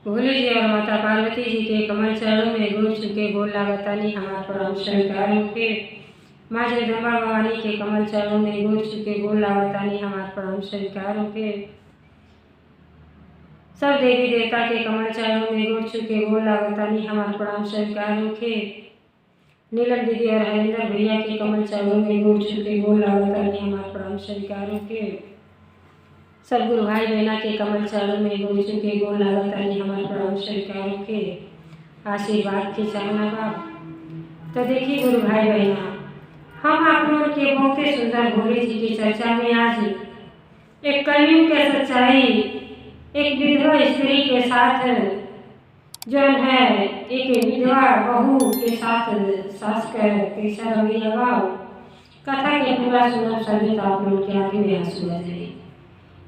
भोले जी और माता पार्वती जी के कमल चरणों में गोर चुके गोल लागतानी हमार परम स्वीकारों के। माँ जगदम्बा भवानी के कमल चरणों में गोर चुके गोल लागतानी हमार परम स्वीकारों के। सब देवी देवता के कमल चरणों में गोर चुके गोल लागतानी हमार परम स्वीकारों के। नीलम दीदी और हरिंदर भैया के कमल चरणों में गोर चुके गोल लागतानी हमार परम स्वीकारों के। सब गुरु भाई बहना के कमल चरणों में गोर चुके गोल लागतानी हमार परम स्वीकारों के। आशीर्वाद के चाहना बाप तो देखिए गुरु भाई बहना, हम आप लोगों के बहुत ही सुंदर भोले जी की चर्चा में आज एक कलयुग के सच्चाई, एक विधवा स्त्री के साथ जो है एक विधवा बहू के साथ सास का कैसा रवैया भाव, कथा के पूरा सुनो सभी तो आप लोगों के आगे में आंसू आ जाए।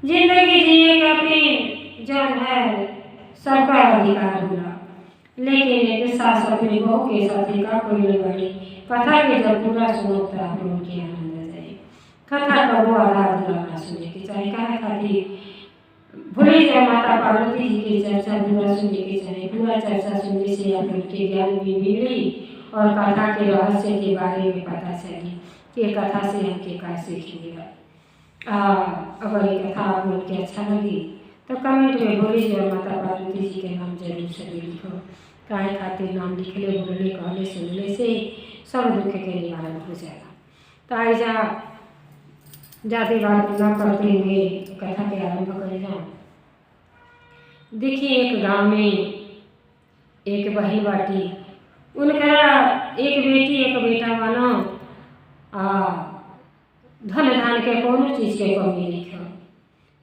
जिंदगी जिए का भी जो है सबका अधिकार होला, लेकिन एक सास अपने बहू के साथ का कोई बड़ी कथा के जब पूरा सुनो तो आप लोगों के आनंद आ जाए। कथा का वो आधा अधूरा सुने के चाहे कहा खातिर भोले जी माता पार्वती जी की चर्चा पूरा सुनने के चाहे। पूरा चर्चा सुनने से आप लोग के ज्ञान भी मिली और कथा के रहस्य के बारे में पता चली कि कथा से हम के का सीखिएगा। अगर ये कथा आप लोग के अच्छा लगी तो कमेंट में भोले जी और माता पार्वती जी के नाम जरूर से लिखो। काहे खातिर नाम लिखले बोलने कहले सुनने से सब दुख के निवारण हो जाएगा। तो आई ज़्यादा बात न करते हुए कथा के आरंभ करेगा। देखिए एक गांव में एक बहन बाटी, उनका एक बेटी एक बेटा बना। धन धान के कोनो चीज़ के कमी नहीं था,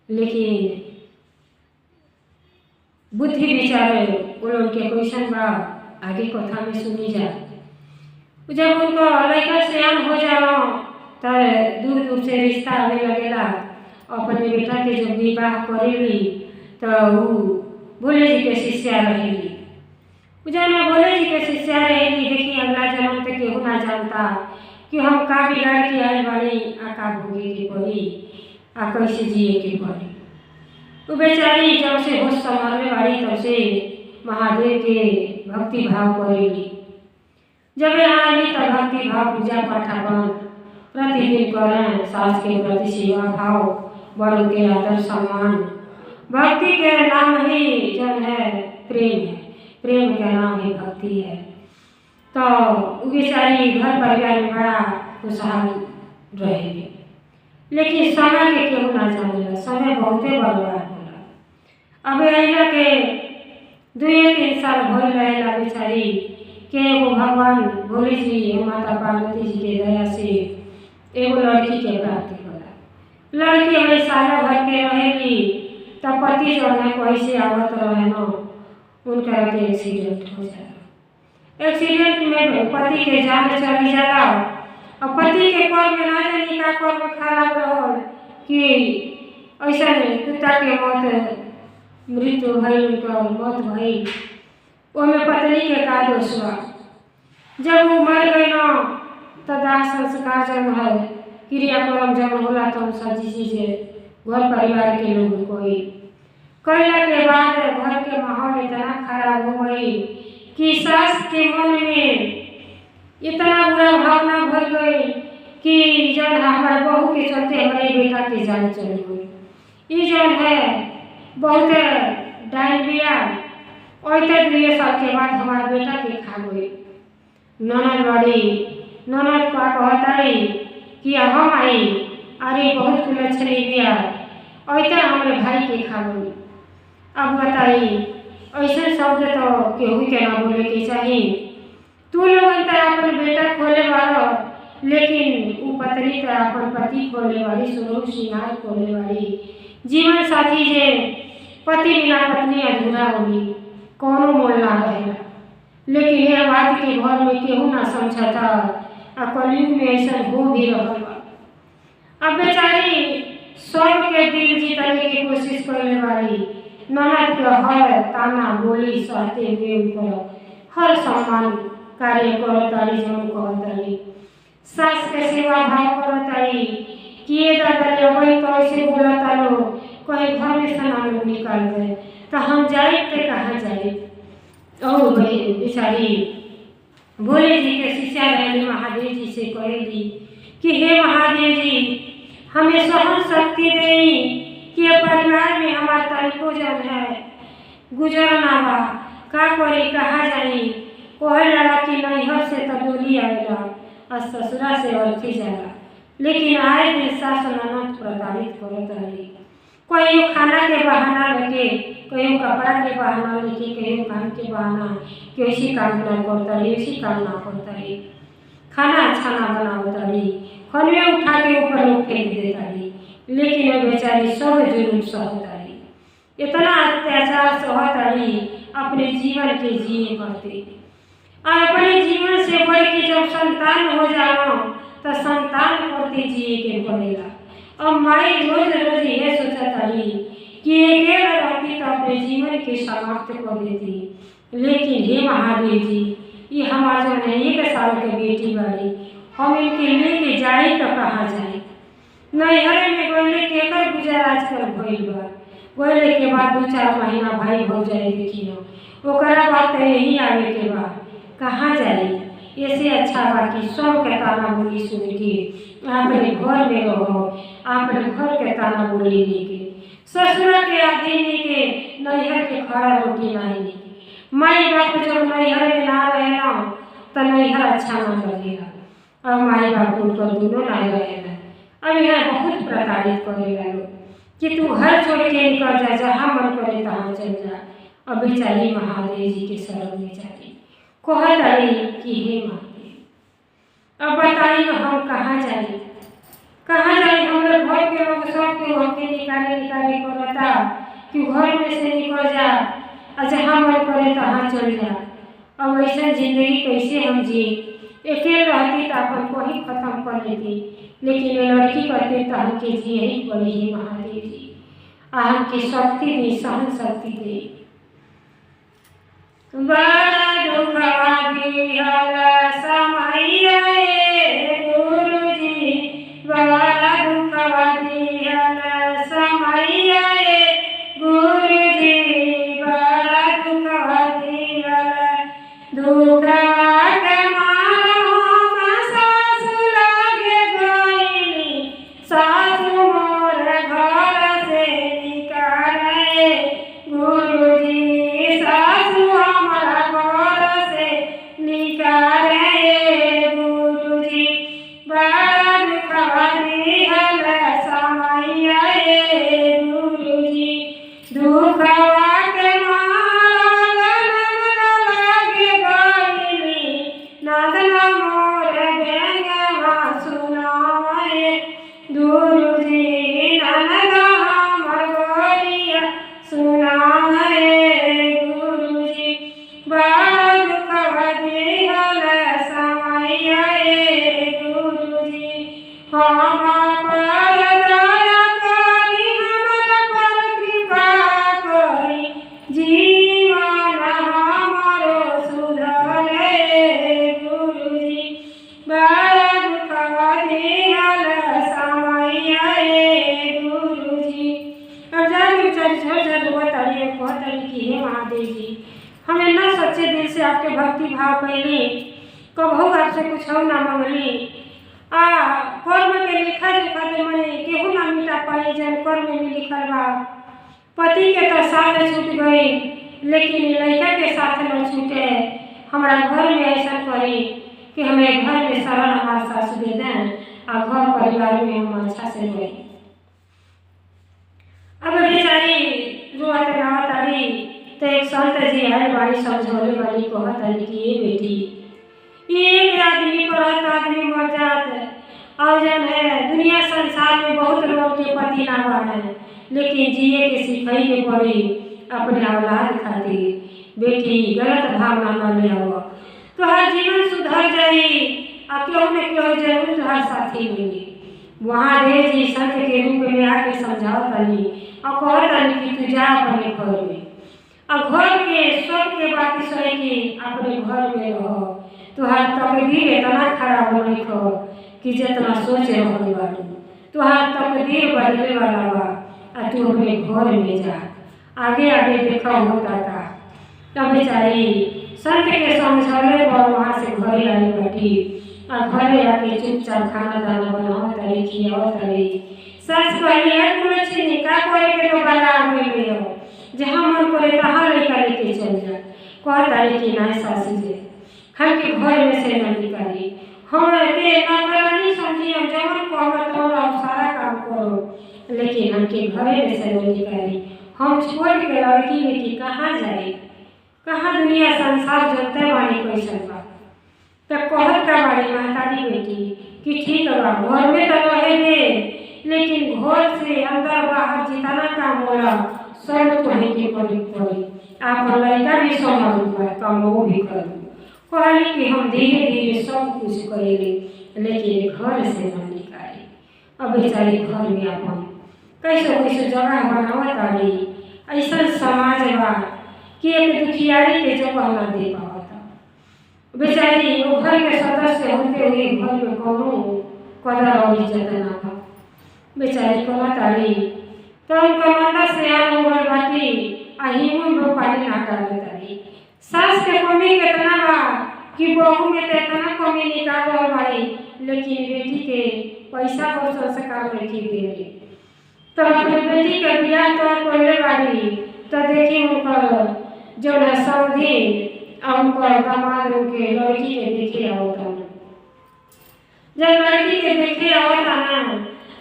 लेकिन बुद्धि विचारे उन के क्वेश्चन बा आगे कथा में सुनी जा। जब उनको लड़का सियान हो जाओ तो दूर दूर से रिश्ता आने लगेला। अपने बेटा के जब विवाह करेली तो भोले जी के शिष्या रहेली। जब भोले जी के शिष्या रहेली, देखिए अगला जन्म तक केहू ना जानता कि हम का बिगाड़ के आए बाड़ी, का भोगे के पड़ी, कैसे जिए के पड़ी। तो बेचारी जब से होश संभालने वाली तब से महादेव के भक्ति भाव करेली। जब यहाँ आई तब भक्ति भाव पूजा पाठ अपन प्रतिदिन करें। सास के प्रति सेवा भाव, बड़ों के आदर सम्मान। भक्ति के नाम ही जो है प्रेम है, प्रेम के नाम ही भक्ति है। तो बेचारी घर परिवार में बड़ा खुशहाल रहेगी, लेकिन समय के केहू ना जानेला, समय बहुते बर्बाद होला। अब अहिला के 2-3 साल भइल रहेला बेचारी के एगो भगवान भोले जी माता पार्वती जी के दया से एगो लड़की के प्राप्ति होला। लड़की हमें साल भर के रहेली तो पति जो है कैसे आवत रहे न, उनका के एक्सीडेंट हो जाला। एक्सीडेंट में पति के जान चली जाला और पति के कर्म में ना जानी का कर्म खराब रहल कि ऐसा पिता के मौत मृत्यु भइल, उनका मौत भइल। ओमे पत्नी के का दोष बा। जब वो मर गई न तो दाह संस्कार जब है क्रियाक्रम जब होला तो सजी चीजें घर परिवार के लोग कोई कैला के बाद घर के माहौल इतना खराब हो गई कि सास के मन में इतना बुरा भावना भर गई कि जब हमारे बहू के चलते हमारे बेटा की जान चली गई। ये जो है बहुत डायल बिया और 2 साल के बाद हमारे बेटा के खा गई। ननद बड़ी ननद का कहताई कि हम आई, अरे बहुत कुलच्छनी बिया ऐसा हमारे भाई के खा गई। अब बताई ऐसे शब्द तो केहू के ना बोले के चाहिए। तू लोग तो अपन बेटा खोले वाला, लेकिन वो पत्नी तो अपन पति खोले वाली, सुनो श्रृंगार खोले वाली। जीवन साथी जे पति बिना पत्नी अधूरा होगी, कोनो मोल ना रहेगा। लेकिन यह बात के घर में केहू ना समझता और कलयुग में ऐसा हो भी रहा। अब बेचारी सब के दिल जीतने की कोशिश करने वाली ननद के हर ताना बोली सहते हुए उनको हर सम्मान कार्य करतारी जरूर करतारी। सास के सेवा भाव करतारी कि ये दादा वही तो ऐसे बोलता लो कहीं घर में सामान निकाल दे, तो हम जाए तो कहाँ जाए। और बेचारी भोले जी के शिष्या रहने महादेव जी से कहेली कि हे महादेव जी हमें सहन शक्ति देई कि परिवार में हमार तनिको जन है गुजरना बा का करी कहाँ जाई। कहे लगा कि नैहर से तो डोली आएगा और ससुरा से अर्थी जाला, लेकिन आए दिन सास ननद प्रताड़ित करत रही। कहियो खाना के बहाना लेके, कहियो कपड़ा के बहाना लेके, कहियो काम के बहाना कि ऐसी काम ना करता रही, ऐसी काम ना करता रही, खाना अच्छा ना बनावता रही, खनवे उठा के ऊपर लोग फेंक देता रही। लेकिन वो बेचारी सब जुर्म सहता रही, इतना अत्याचार सहता रही अपने जीवन के जिए करते। और अपने जीवन से बढ़ के जब संतान हो जाओ तो संतान करते जिए के पड़ेगा। और माई रोज रोज ये सोचता रही कि अकेला रहती तो अपने जीवन के समाप्त कर देती। लेकिन हे महादेव जी ये हमारे जो है 1 साल के बेटी वाली हम इनके लेके जाए तो कहाँ जाए। नैहरे में गोले केकर गुजर आजकल भइल बा। गोले के बाद 2-4 महीना भाई हो जाए देखियो ओकरा बाद तो यही आवे के बाद कहाँ जाए। ऐसे अच्छा बा कि सब के ताना बोली सुन के अपने घर में रहो, अपने घर के ताना बोली लेके ससुर के आधीन के नैहर के खड़ा रोटी नहीं लेके माई बाप जब नैहर में ना रहना तो नैहर अच्छा ना लगेगा। और माई बाप उनको दोनों ना रहेगा। अब यह बहुत प्रताड़ित करेगा लोग कि तू घर छोड़ के निकल जा, जहाँ मन करे तहाँ चल जा। और बेचारी महादेव जी के शरण में जाती कहत रही कि हे महादेव अब बताई हम कहाँ जाए, कहाँ जाए। हमारे घर के लोग सब के हमके निकाले करता कि घर में से निकल जा और जहाँ मन करे तहाँ चल जा। अब ऐसा जिंदगी कैसे हम जिए। अकेले रहती तो अपन को ही खत्म कर लेती, लेकिन ये लड़की करते तो हमके जिए ही पड़े। ही महादेव जी हमके शक्ति दी, सहन शक्ति दे। बड़ा दुखवा दिहल समैया गुरुजी, बड़ा दुखवा दिहल समैया गुरुजी, बड़ा दुखवा दिहल दुखवा के मारम सासु लगे गइली, सासु मोर घर से निकाले गुरुजी, सासु हमारा घर से निकाले गुरुजी, बड़ा दुखवा दिहल समैया गुरुजी, दुखवा के मारल लगे गइली, नदन मोर बेंगवा सुनाए गुरुजी, ननद हमर गोरिया सुनाए गुरुजी, बड़ा दुखवा दिहल समैया गुरुजी, हम पर दया करी हमरा पर कृपा करी, जीवन हमरो सुधरे गुरुजी, बड़ा दुखवा दिहल समैया गुरुजी। अब जाने बेचारी झर रोतारी कहतारी कि हे महादेव जी हमें ना सच्चे दिल से आपके भक्ति भाव कैली, कबहू आपसे कुछ हो ना मंगली। कर्म के लिखा जोखा दे मने केहू ना मिटा पाई जन कर्म में लिखल बा। पति के तो साथ छूट गई, लेकिन लड़का के साथ न छूटे। हमारा घर में ऐसा करी कि हमें घर में शरण हमारे सासु दे दें और घर परिवार में हम अच्छा से रही। अब बेचारी रोत गावत आली तो एक संत जी आए बाड़ी समझौले वाली कहत आली कि ये बेटी एक आदमी पर 7 आदमी मर जात और जन है दुनिया संसार में बहुत लोग के पति ना बढ़े, लेकिन जिए के सिखाई के पड़ी अपने औलाद खातिर। बेटी गलत भावना न ले आओ तो हर जीवन सुधर जाई और क्यों न क्यों जरूर तुम्हारे साथी मिली। महादेव जी संत के रूप में आके समझाओ तनी और कहो तनी कि तू जा अपने घर में और घर के सब के बात सुन के अपने घर में रहो। तुहार तकदीर इतना खराब नहीं खो कि जितना सोच रहल बाटू तुहार तकदीर बदले वाला बा। तू अपने घर में जा आगे आगे देखा होता था। तब बेचारी संत के समझौले पर वहाँ से घरे आई बैठी और घरे आके चुपचाप खाना दाना बनाओ तरी खियाओ तरी। सास कहली है कुलछनी का करे के तो बड़ा आगे ले हो जहाँ मन करे तहाँ लड़का लेके चल जा। कह तारी कि ना सासू जी हमके घर में से न निकाली, हम के नौकरानी समझी हम जवन कहब तो आप सारा काम करो, लेकिन हमके घरे में से न निकाली। हम छोड़ के लड़की लेके कहाँ जाए, कहाँ दुनिया संसार जनते बानी कैसन बा। तो कहत का बाड़ी महतारी बेटी कि ठीक बा घर में तो रहे दे, लेकिन घर से अंदर बाहर जितना काम होला सब तुम्हें के पड़ी। आप लड़का भी संभाल काम वो भी कर कहली कि हम धीरे धीरे सब कुछ करेंगे, लेकिन घर से न निकाली। अब बेचारी घर में अपन कैसे जगह बनावत तारी। ऐसा समाज बा कि एक दुखियारी के जगह न दे पावता। बेचारी वो घर के सदस्य होते हुए घर में कौनो कदर और इज्जत ना बा। बेचारी कहत तारी तो उनका मंदा से आन हो गल बाटी हिमन में पानी ना डाले तारी। सास के कमी कितना बा कि बहू में तो इतना कमी निकाल रहा बाड़ी, लेकिन बेटी के पैसा और संस्कार नहीं दे। तो अपने बेटी के बियाह तो कोले बाड़ी तो देखी उनकर जो न समझी उनकर दामाद के लड़की के देखे आवता। जब लड़की के देखे आवता ना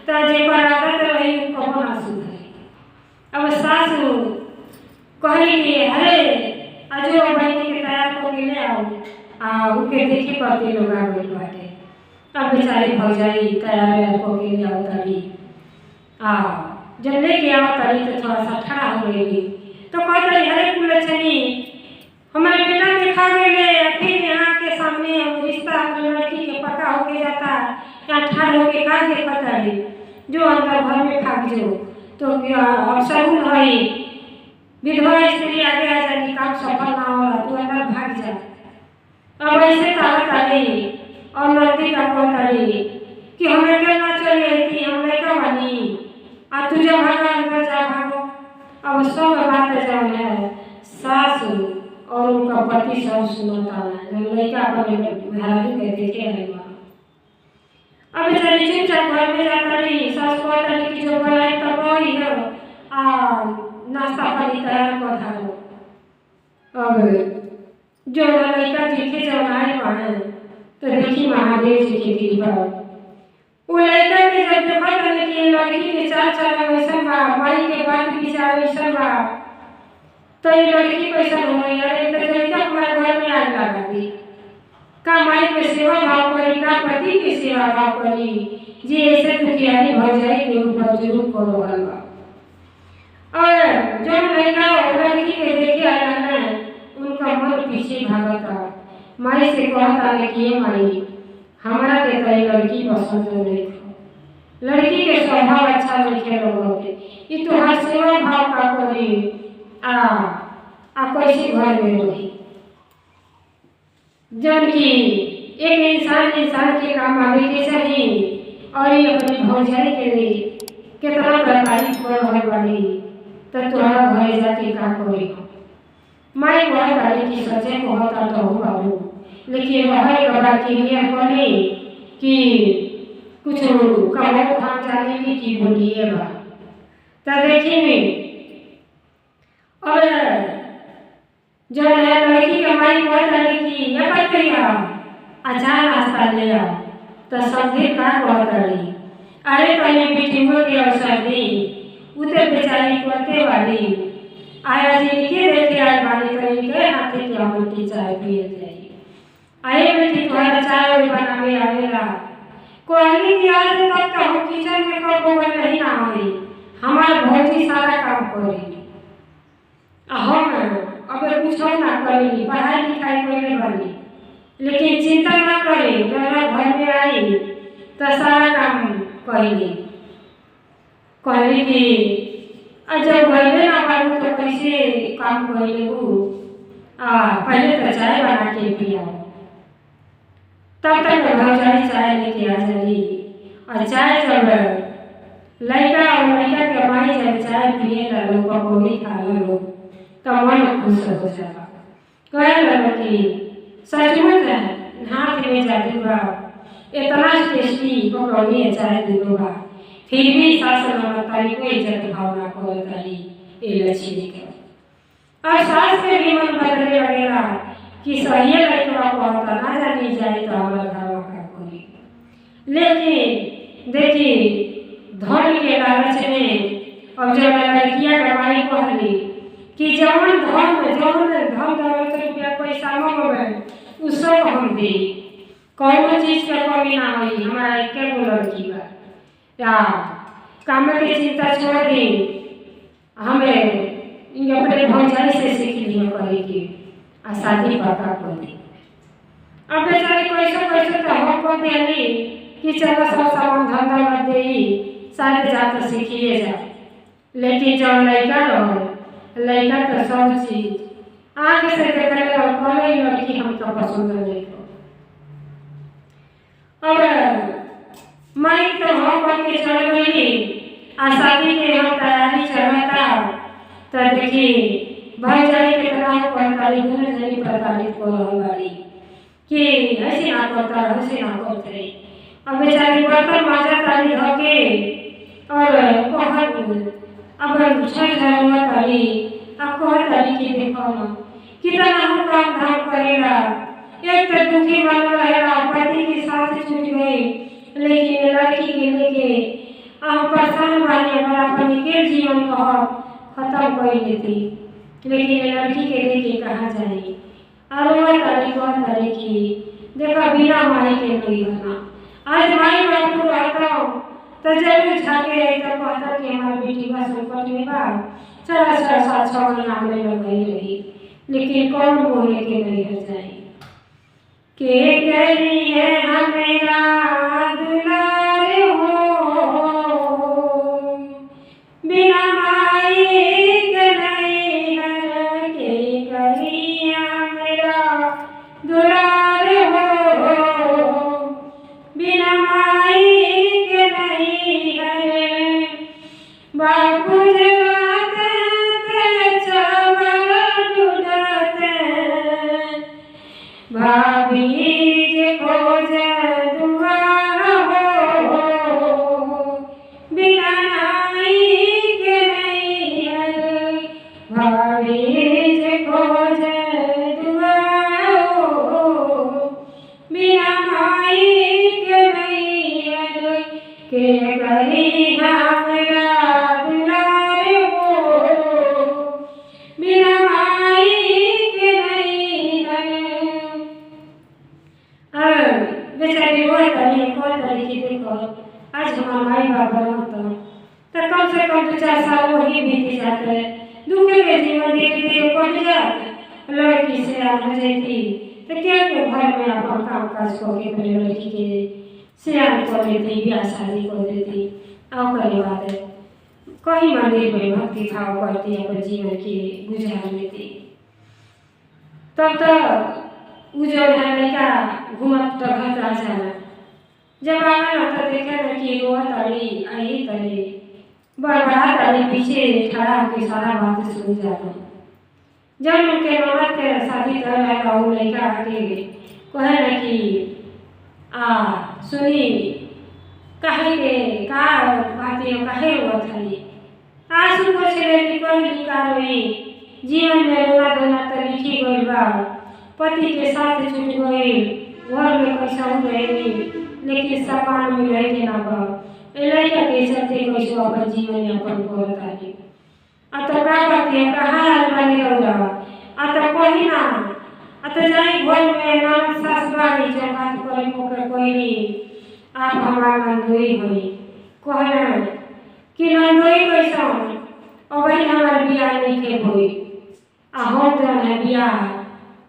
तो जेकर आदत रही कहो ना सुधरे। अब सासू कहली कि अरे अजो बेटी के तैयार करके ले आओ उनके देखे पड़ते लोग आ गए बाटे। अब बेचारी भौजाई तैयार करके ले आओ तारी। जब लेके आओ तारी तो थोड़ा सा ठड़ा हो गई तो कहते अरे कुलछनी हमारे बेटा देखा गए, फिर यहाँ के सामने रिश्ता अपने लड़की के पक्का होके जाता यहाँ ठाड़ होके का देखा तारी जो अंदर घर में भाग जो तो अवसर है विधवा स्त्री आगे आ जाएगी काम सफल ना होला तू अंदर भाग जा। अब ऐसे ताकत आई और लड़की का कौन तारी कि हमें क्या ना चले थी हम लड़का बनी तू जब भागा अंदर जा भागो। अब सब बात जो है सास और उनका पति सब सुनता है जब लड़का अपने महाराज के देखे है। अब बेचारी चुपचाप घर में जाता रही। सास कहता रही कि जो बनाए तब वही है नाश्ता पानी तैयार कर धारो। अब जो लड़का देखे जब आए पाए तो देखी महादेव जी की कृपा। वो लड़का के जब देखा था कि लड़की के चाल चलन वैसा बा माई के बात विचार वैसा बा तो ये लड़की कैसा हो गई। अरे तो लड़का हमारे घर में आग लगा दी का माई के सेवा भाव करी का पति के सेवा भाव करी जी ऐसे दुखियारी भौजाई के ऊपर जरूर करो हलवा। और जो लड़का लड़की के देखे आया ना उनका मन पीछे भागता माई से कहता है कि माई हमारा के तई लड़की पसंद नहीं, लड़की के स्वभाव अच्छा नहीं लोगों के ये तो हर सेवा भाव का करी कैसे घर में रही। जब कि एक इंसान के काम आवे के चाहिए और ये अपनी भौजाई के लिए कितना तारीफ कर रहे बड़ी तो तुम्हारा घर जाके का करे। माई बहुत आई कि सचे बहुत तो हो बाबू, लेकिन वह कबा के लिए बोले कि कुछ कमाओ खान जाने की बोलिए बा तो देखिए और जो लड़की के माई बहुत आई कि ये बताइए अच्छा नाश्ता ले आओ तो समझे का बहुत रही। अरे पहले बेटियों के अवसर दी उते बेचारी करते वाली आया जी के देखे आज वाली करी के हाथे के अमल की चाय पिए जाइए। आए बेटी तुम्हारा चाय बनावे आवेला कोई की आज तक तो हम किचन में कब नहीं आवे हमारे भौजी सारा काम करेगी। हम अब कुछ ना करेगी पढ़ाई लिखाई करने वाली, लेकिन चिंता ना करे जब घर में आई तो सारा काम करेगी। कहली कि जब गए ना बाबू तो कैसे काम करे पहले तो चाय बना के पिया तब तक भौजाई चाय लेके आ जाएगी और चाय जब लड़का और लड़का के माई जब चाय पिए ला लोग पकौड़ी खा लो तो मन खुश हो जाला। कहे लगा कि सचमुच है हाथ में जादू बा, इतना टेस्टी पकौड़ी है चाय दूधो बा, फिर भी सास ननद कोई इज्जत भावना करतारी ए लक्ष्मी के। और सास के भी मन बदले लगेला कि सही लड़का कहता ना जानी जाए तो हमारा घरवा का कोई। लेकिन देखिए धन के लालच में अब जब लड़कियां कमाई कहली कि जवन धन दौलत रुपया पैसा मंगवे उ सब हम दे, कौनो चीज के कमी ना होई, हमारा एके गो लड़की बा, या काम की चिंता छोड़ दी, हमें अपने भौजाई से सीख लिया करेगी आ शादी पक्का कर दी। अब बेचारी कैसे तो हम कर देली कि चलो सब सामान धंधा मत दे शायद जाकर सीखिए जा। लेकिन जब लड़का तो सब चीज आगे से देखने कल लड़की हमको पसंद नहीं को। अब मैं तो हम करके चल गई आ शादी के हम तैयारी चलता तो देखिए भाई जाए के तरह पड़ताली दोनों जनी प्रताड़ित को रहवारी कि ऐसे ना करता ऐसे ना करते। अब बेचारी बर्तन माजा ताली धोके और कहत अब छठ ताली अब कहत ताली कि देखो ना कितना हम काम धाम करेगा, एक तो दुखी बन रहेगा, पति के साथ छूट गए, लेकिन लड़की के लेके हम परेशान बानी अगर अपने के जीवन को खत्म कर लेती, लेकिन लड़की के लेके कहाँ जाए। और वह तारीख की देखा बिना माई के नहीं होना। आज माई बापू रहता तो जरूर झाके तो कहता कि हमारी बेटी का संकट में बा, चला 6 महीना हमें लगाई रही, लेकिन कौन बोले के नहीं हो जाए के करिए हमेरा दुलार हो बिना माई के नहीं हर के करिए हमेरा दुलार हो बिना माई के नहीं हर बापू भाभी जे खोज दुआ हो बिना नाई के नहीं हर भाभी जे खोज दुआ हो बिना नाई के नहीं हर के करी हमरा दुलार हो बिना बेचारी वो तरी की देखो आज हमारा माई बाप बनता तो कम से कम 2-4 साल वही बीत जाते, दुख के जीवन धीरे धीरे कट जाते, लड़की से हो जाती तो क्या के घर में अपन काम काज करके अपने लड़की के सियान कर देती, ब्याह शादी कर देती, और करे बात कहीं मंदिर में भक्ति भाव करती, अपने जीवन की गुजार लेती। तब तक उ जो है लड़का घूमत टहलत आ जाला, जब आना तो देखा ना कि वो तारी आई तारी बड़ा तारी पीछे खड़ा होकर सारा बात सुन जाता। जब उनके नौबत के शादी कर रहा वो लड़का आके कहे ना कि सुनी कहे के का बातें कहे हुआ थी आंसू को छेड़े निकल निकालोई जीवन में रोना धोना तो लिखी गई बा, पति के साथ छूट गई, घर में कैसा हो गई, लेकिन सामान मिले के ना बा लड़का के चलते कैसे अपन जीवन यापन करता है। आ तो का बात है कहाँ अलमारी हो जावा आ तो कोई ना आ तो जाए घर में नाम सास बाड़ी जो बात करे मोकर कोई नहीं आप हमारा नंदोई होई कहना कि नंदोई कैसा और भाई हमारे बियाह नहीं के होई आ हम तो है बियाह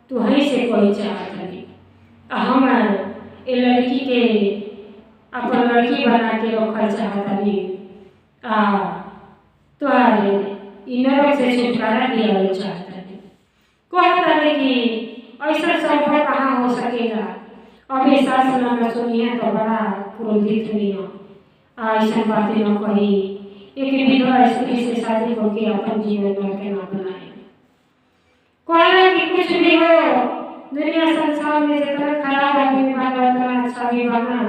तो वहीं से कोई चाहत है हम ये लड़की के अपन लड़की बना के रखल चाहता नहीं तो इन नरक से छुटकारा दिया चाहता है। कहता है कि ऐसा संभव कहाँ हो सकेगा। अभी सास ना सुनिए तो बड़ा क्रोधित हुई ऐसा बातें न कही। एक विधवा स्त्री से शादी करके अपन जीवन में के ना बनाए। कहला कि कुछ भी हो, दुनिया संसार में जितना खराब आदमी बना उतना अच्छा भी बना।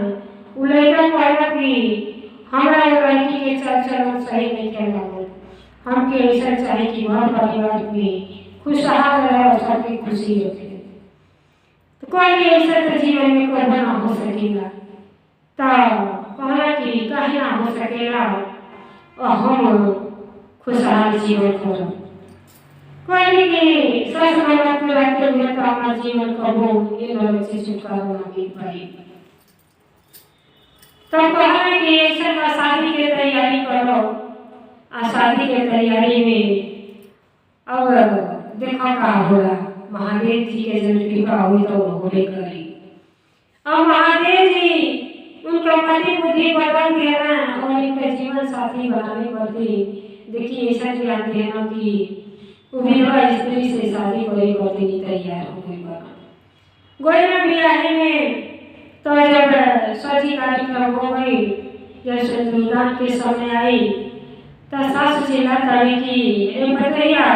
उ लड़का कहला कि हमरा लड़की के चल चलन सही नहीं खेला, हमके ऐसा चाहे कि घर परिवार में खुशहाल रहे और सबकी खुशी रखे। तो कोई ऐसा तो जीवन में कोई बना हो सकेगा। तो कहला कि कहीं ना हो सकेगा और हम खुशहाल जीवन करो। कोई कि सच में रहते हुए तो हमारा जीवन कबो ये लोग से छुटकारा ना मिल पाए। तो कहला कि ऐसा शादी की तैयारी करो। शादी के तैयारी में अब देखो का होला। महादेव जी के जन कृपा हुई तो होबे करी। अब महादेव जी उनका पति बुद्धि बदल दिया ना और इनका जीवन साथी बनाने पड़ते। देखिए ऐसा ज्ञान देना कि विधवा स्त्री से शादी करे करते ही तैयार हो गई बना। गोई में ब्याह में तो जब सजी कार्यक्रम हो गई, जब सिंदूरदान के समय आई तो सास चिल्लाती कि ए भैया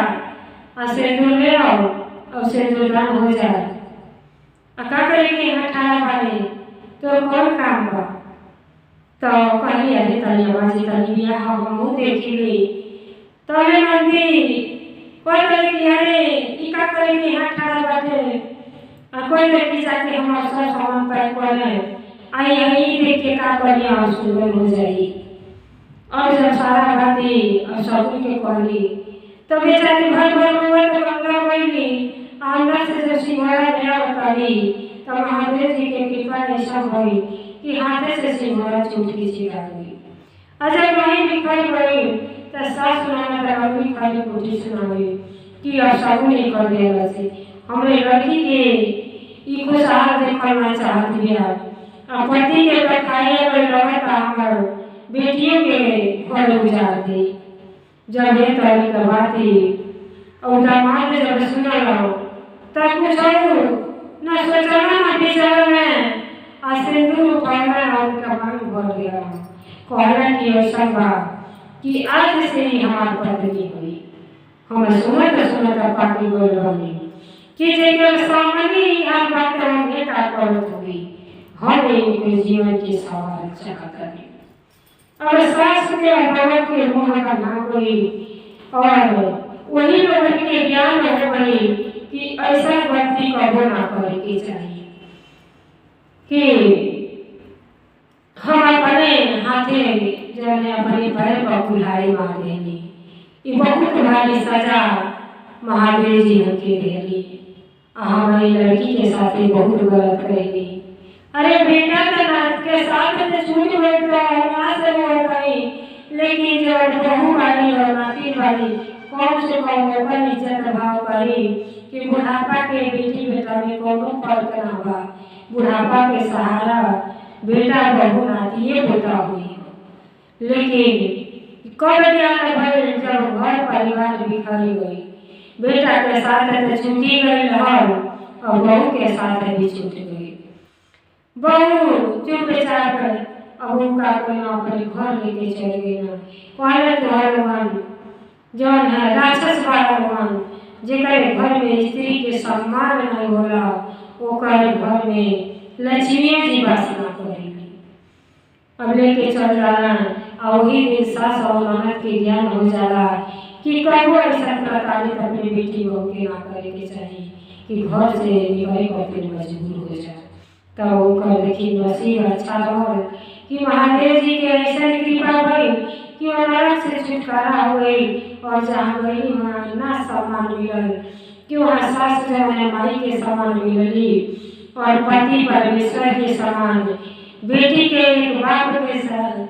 सिंदूर ले आओ और सिंदूरदान हो जाए। का करे कि यहाँ ठाड़ा बारे तो कौन काम बा। तो कहली अरे तनी आवाज तनी बियाह हमहू देखी ली। तले मंदी कोई कि अरे ई का करे कि यहाँ ठाड़ा बाटे। कोई लड़की जाके हमारा सब सामान पैक करे आई यही देख के का बढ़िया और सुंदर हो जाएगी। और जब सारा बाती और सब के कहली तो बेचारी भर भर तो गंगा बहली अंदर से जब सिंघाड़ा गया उतारी तो महादेव जी के कृपा ऐसा हुई कि हाथे से सिंघाड़ा छूट के छिड़ा गई। जब वहीं दिखाई गई तो सास सुनाना दरबारी खाली कोठी सुनाई कि अब सब नहीं कर दिया से हमरे लड़की के ई खुशहाल देखना चाहत बिया। पति के बखाइए में लगता हमर बेटियों के घर उजाड़ दे। जब ये तारीख बाती और दामाद जब सुना लो तब कुछ न सोचना न विचार में सिंदूर उठाना और उनका मन भर गया। कहला कि ऐसा बात कि आज से ही हमारी पत्नी हुई। हम सुनत पार्टी बोल रही कि जब सामने यहाँ बात हम एक आकर्षित हुई हम इनके जीवन की सवाल चाहता है। और सास के अनुभव के मुँह का ना कोई और वही लोगों के ज्ञान हो गई कि ऐसा व्यक्ति कबो ना करे के चाहिए कि हम अपने हाथे जने अपने पैर पर कुल्हाड़ी मार देंगे। ये बहुत भारी सजा महादेव जी हमके देली। हमारी लड़की के साथ बहुत गलत करेगी। अरे बेटा तो नाथ के साथ तो छूट बैठता है यहाँ से बोल गई, लेकिन जो बहू वाली और नाती वाली कौन से कौन ओकर इज्जत भाव करी कि बुढ़ापा के बेटी बेटा में कोनो फर्क ना बा। बुढ़ापा के सहारा बेटा बहू नाती ये बेटा हुई। लेकिन कब ज्ञान भइल जब घर परिवार बिखरी गई। बेटा के साथ तो छूटी गई और बहू के साथ भी छूट गई। बहू चुपचाप अब उनका कोई अपने घर लेके चल गई ना। कहले भगवान जौन है राक्षस भगवान जेकर घर में स्त्री के सम्मान नहीं होला ओकर घर में लक्ष्मी जी वास ना करेगी। अब लेके चल जाला और वही दिन सास और ननद के ज्ञान हो जाला कि कबो ऐसा प्रताड़ित अपनी बेटी बहू के ना करे के चाहिए कि घर से निकले करके मजबूर हो जाए। तब उनका देखिए नसीब अच्छा रहल कि महादेव जी के ऐसा कृपा भई कि नरक से छुटकारा हो गई और जहाँ गई वहाँ ना सम्मान मिलल कि वहाँ सास जौन माई के समान मिलली और पति परमेश्वर के समान बेटी के एक बाप के साथ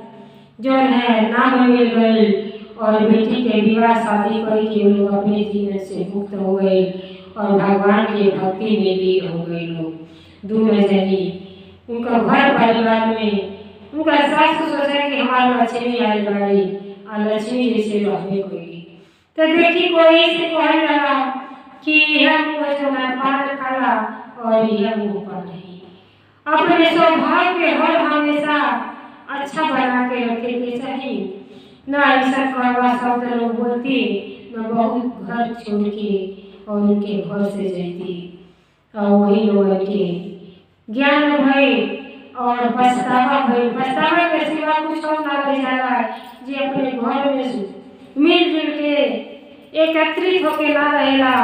जौन है नाम मिल गई और बेटी के विवाह शादी करके लोग अपने जीवन से मुक्त हो गए और भगवान के भक्ति में भी हो गए। लोग दोनों जनी उनका घर परिवार में उनका सास सोचा कि हमारा लक्ष्मी आई बाड़ी और लक्ष्मी जैसे रहने कोई तो देखी कोई से कहने लगा कि यह मुँह जो पान खाला और यह मुँह पर नहीं। अपने स्वभाव के हर हमेशा अच्छा बना के रखे के चाहिए। न ऐसा कड़वा शब्द लोग बोलती, न बहुत घर छोड़ के और उनके घर से जाती, और वही लोग के ज्ञान भई और पछतावा भई। पछतावा के सिवा कुछ और ना रह जाला। जे अपने घर में मिलजुल के एकत्रित होके ना रहेला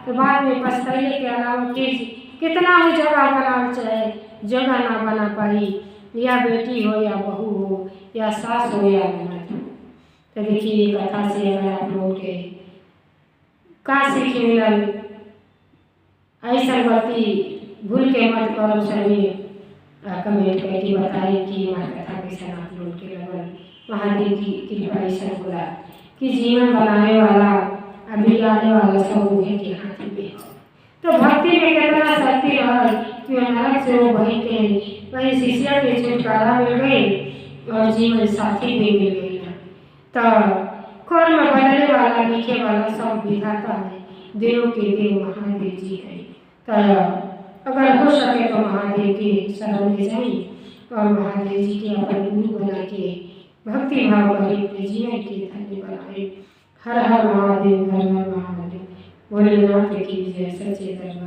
तो बाद में पछताइले के अलावा कितना हो जगह बनाना चाहे जगह ना बना पाई, या बेटी हो या बहू हो या सास हो या ननद। तो देखिए कथा से अगर आप लोग के का सीख मिलल, ऐसा गलती भूल के मत करो। सभी कमेंट करके बताइए कि हमारी कथा कैसा आप लोग के लगल। महादेव की कृपा ऐसा बोला कि जीवन बनाने वाला बिगाड़ने वाला सब उन्हीं के हाथ में है। तो भक्ति में कितना शक्ति रहल कि नरक से वो वहीं के वहीं शिष्या के छुटकारा मिल गई और जीवन साथी भी मिल गई। तो कर्म बदलने वाला लिखे वाला सब विधाता है, देव के देव महादेव जी है। तो अगर हो सके तो महादेव के शरण में जाइए और महादेव जी के अपने गुरु बना के भक्ति भाव करें, अपने जीवन के धन्य बनाए। हर हर महादेव, हर हर महादेव। भोलेनाथ की जय, सच्चे दरबार।